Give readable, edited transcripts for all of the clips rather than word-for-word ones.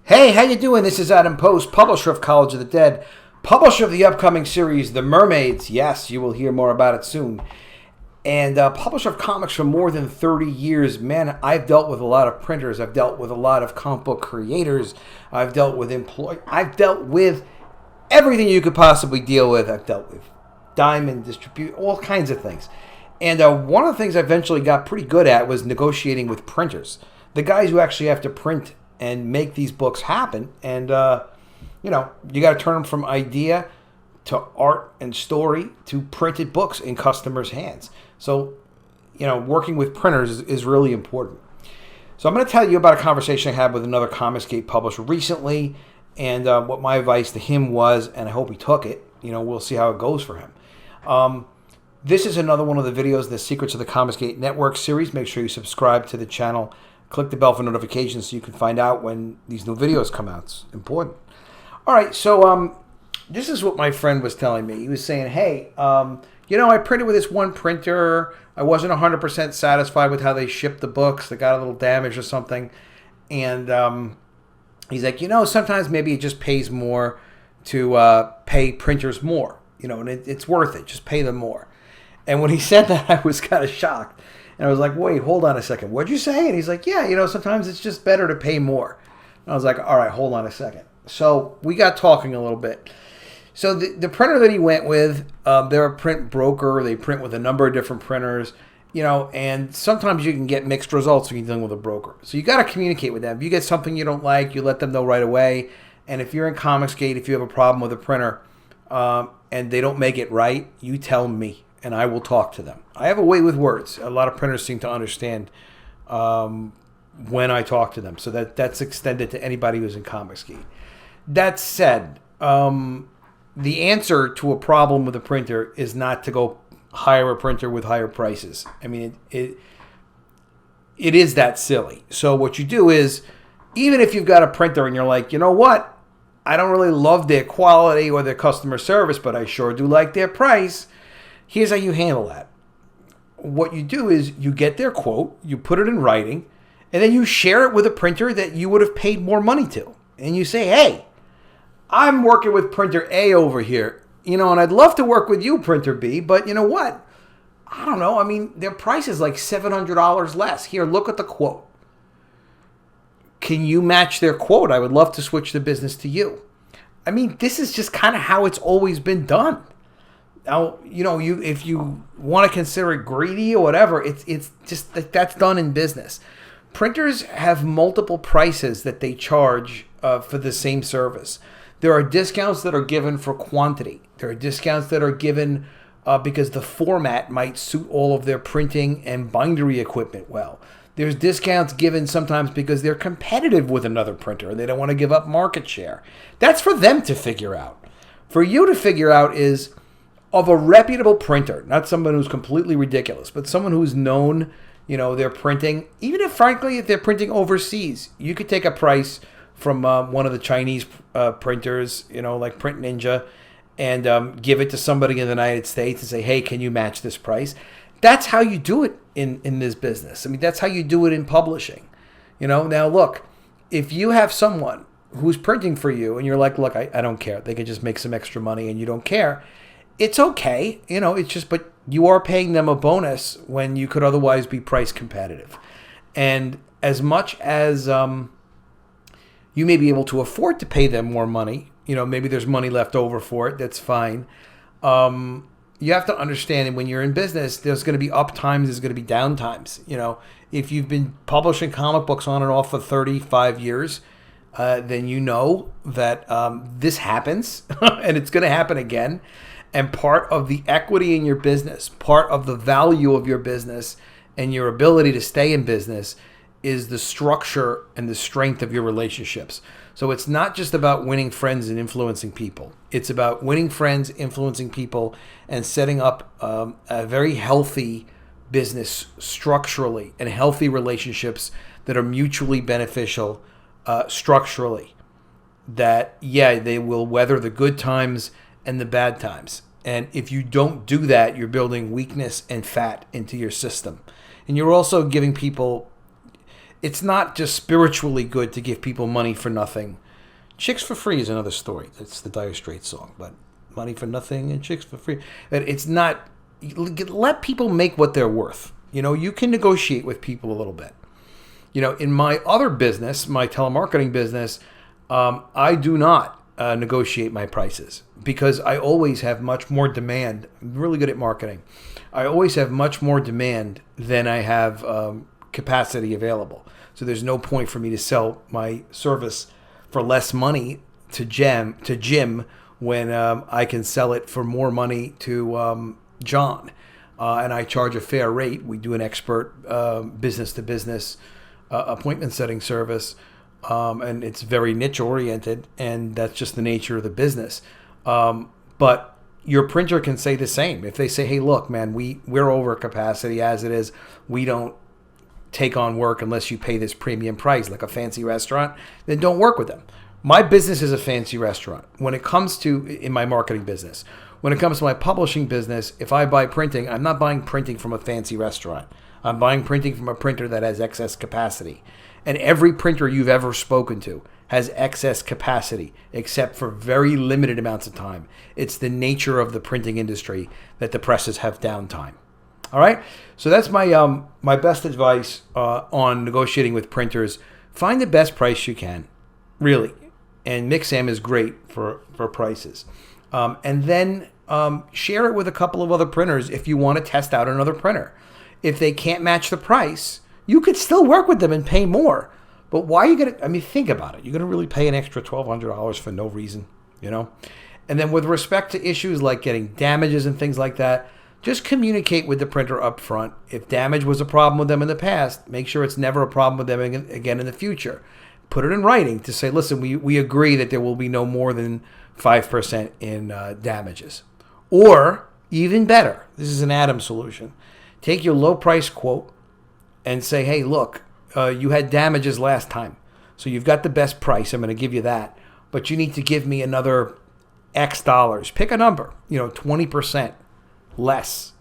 Hey, how you doing? This is Adam Post, publisher of College of the Dead, publisher of the upcoming series, The Mermaids. Yes, you will hear more about it soon. And publisher of comics for more than 30 years. Man, I've dealt with a lot of printers. I've dealt with a lot of comic book creators. I've dealt with I've dealt with everything you could possibly deal with. I've dealt with diamond distribute, all kinds of things. And one of the things I eventually got pretty good at was negotiating with printers. The guys who actually have to print and make these books happen. And, you got to turn them from idea to art and story to printed books in customers' hands. So, working with printers is really important. So I'm going to tell you about a conversation I had with another Comicsgate publisher recently and what my advice to him was, and I hope he took it. We'll see how it goes for him. This is another one of the videos, The Secrets of the Comicsgate Network series. Make sure you subscribe to the channel. Click the bell for notifications so you can find out when these new videos come out. It's important. All right, so this is what my friend was telling me. He was saying, hey, I printed with this one printer. I wasn't 100% satisfied with how they shipped the books. They got a little damaged or something. And he's like, sometimes maybe it just pays more to pay printers more. And it's worth it. Just pay them more. And when he said that, I was kind of shocked. And I was like, wait, hold on a second. What'd you say? And he's like, yeah, sometimes it's just better to pay more. And I was like, all right, hold on a second. So we got talking a little bit. So the printer that he went with, they're a print broker. They print with a number of different printers, and sometimes you can get mixed results when you're dealing with a broker. So you got to communicate with them. If you get something you don't like, you let them know right away. And if you're in Comicsgate, if you have a problem with a printer and they don't make it right, you tell me. And I will talk to them. I have a way with words. A lot of printers seem to understand when I talk to them. So that's extended to anybody who's in Comicsgate. That said, the answer to a problem with a printer is not to go hire a printer with higher prices. I mean, it is that silly. So what you do is, even if you've got a printer and you're like, you know what? I don't really love their quality or their customer service, but I sure do like their price. Here's how you handle that. What you do is you get their quote, you put it in writing, and then you share it with a printer that you would have paid more money to. And you say, hey, I'm working with printer A over here, and I'd love to work with you, printer B, but you know what? I don't know. I mean, their price is like $700 less. Here, look at the quote. Can you match their quote? I would love to switch the business to you. I mean, this is just kind of how it's always been done. Now, if you want to consider it greedy or whatever, it's just that's done in business. Printers have multiple prices that they charge for the same service. There are discounts that are given for quantity. There are discounts that are given because the format might suit all of their printing and bindery equipment well. There's discounts given sometimes because they're competitive with another printer and they don't want to give up market share. That's for them to figure out. For you to figure out is of a reputable printer, not someone who's completely ridiculous, but someone who's known, they're printing. Even if, frankly, if they're printing overseas, you could take a price from one of the Chinese printers, like Print Ninja, and give it to somebody in the United States and say, hey, can you match this price? That's how you do it in this business. I mean, that's how you do it in publishing. Now, look, if you have someone who's printing for you and you're like, look, I don't care. They can just make some extra money and you don't care. It's okay, it's just, but you are paying them a bonus when you could otherwise be price competitive. And as much as you may be able to afford to pay them more money, maybe there's money left over for it, that's fine. You have to understand that when you're in business, there's going to be up times, there's going to be down times. If you've been publishing comic books on and off for 35 years, then you know that this happens and it's going to happen again. And part of the equity in your business, part of the value of your business and your ability to stay in business is the structure and the strength of your relationships. So it's not just about winning friends and influencing people. It's about winning friends, influencing people, and setting up a very healthy business structurally and healthy relationships that are mutually beneficial structurally. That, they will weather the good times and the bad times. And if you don't do that, you're building weakness and fat into your system. And you're also giving people, it's not just spiritually good to give people money for nothing. Chicks for free is another story. That's the Dire Straits song, but money for nothing and chicks for free. It's not. Let people make what they're worth. You can negotiate with people a little bit. In my other business, my telemarketing business, I do not negotiate my prices because I always have much more demand. I'm really good at marketing. I always have much more demand than I have capacity available. So there's no point for me to sell my service for less money to Jim when I can sell it for more money to John. And I charge a fair rate. We do an expert business-to-business appointment setting service, and it's very niche oriented, and that's just the nature of the business. But your printer can say the same. If they say, hey, look, man, we're over capacity as it is. We don't take on work unless you pay this premium price, like a fancy restaurant, then don't work with them. My business is a fancy restaurant. When it comes to, in my marketing business, when it comes to my publishing business, if I buy printing, I'm not buying printing from a fancy restaurant. I'm buying printing from a printer that has excess capacity. And every printer you've ever spoken to has excess capacity, except for very limited amounts of time. It's the nature of the printing industry that the presses have downtime. All right? So that's my my best advice on negotiating with printers. Find the best price you can, really. And Mixam is great for prices. And then share it with a couple of other printers if you want to test out another printer. If they can't match the price, you could still work with them and pay more. But why are you going to, think about it. You're going to really pay an extra $1,200 for no reason, And then with respect to issues like getting damages and things like that, just communicate with the printer up front. If damage was a problem with them in the past, make sure it's never a problem with them again in the future. Put it in writing to say, listen, we agree that there will be no more than 5% in damages. Or, even better, this is an Adam solution. Take your low price quote and say, hey, look, you had damages last time. So you've got the best price. I'm going to give you that. But you need to give me another X dollars. Pick a number, 20% less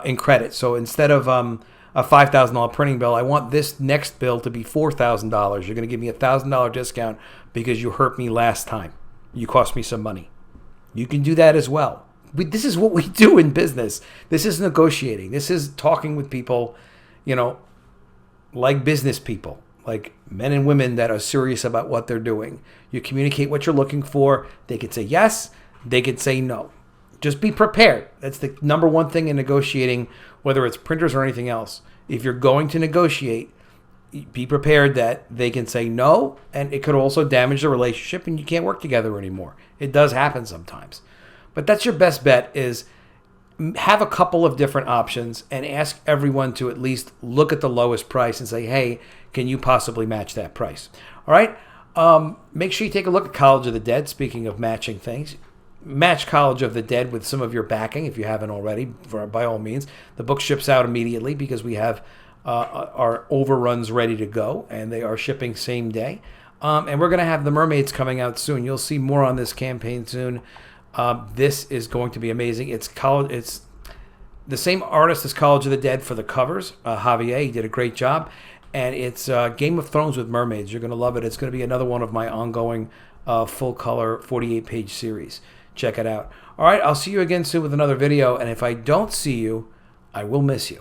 in credit. So instead of a $5,000 printing bill, I want this next bill to be $4,000. You're going to give me a $1,000 discount because you hurt me last time. You cost me some money. You can do that as well. This is what we do in business. This is negotiating. This is talking with people, like business people, like men and women that are serious about what they're doing. You communicate what you're looking for. They could say yes. They could say no. Just be prepared. That's the number one thing in negotiating, whether it's printers or anything else. If you're going to negotiate, be prepared that they can say no, and it could also damage the relationship and you can't work together anymore. It does happen sometimes. But that's your best bet, is have a couple of different options and ask everyone to at least look at the lowest price and say, hey, can you possibly match that price? All right? Make sure you take a look at College of the Dead, speaking of matching things. Match College of the Dead with some of your backing if you haven't already, by all means. The book ships out immediately because we have our overruns ready to go, and they are shipping same day. And we're going to have The Mermaids coming out soon. You'll see more on this campaign soon. This is going to be amazing. It's the same artist as College of the Dead for the covers. Javier, he did a great job. And it's Game of Thrones with mermaids. You're going to love it. It's going to be another one of my ongoing full-color 48-page series. Check it out. All right, I'll see you again soon with another video. And if I don't see you, I will miss you.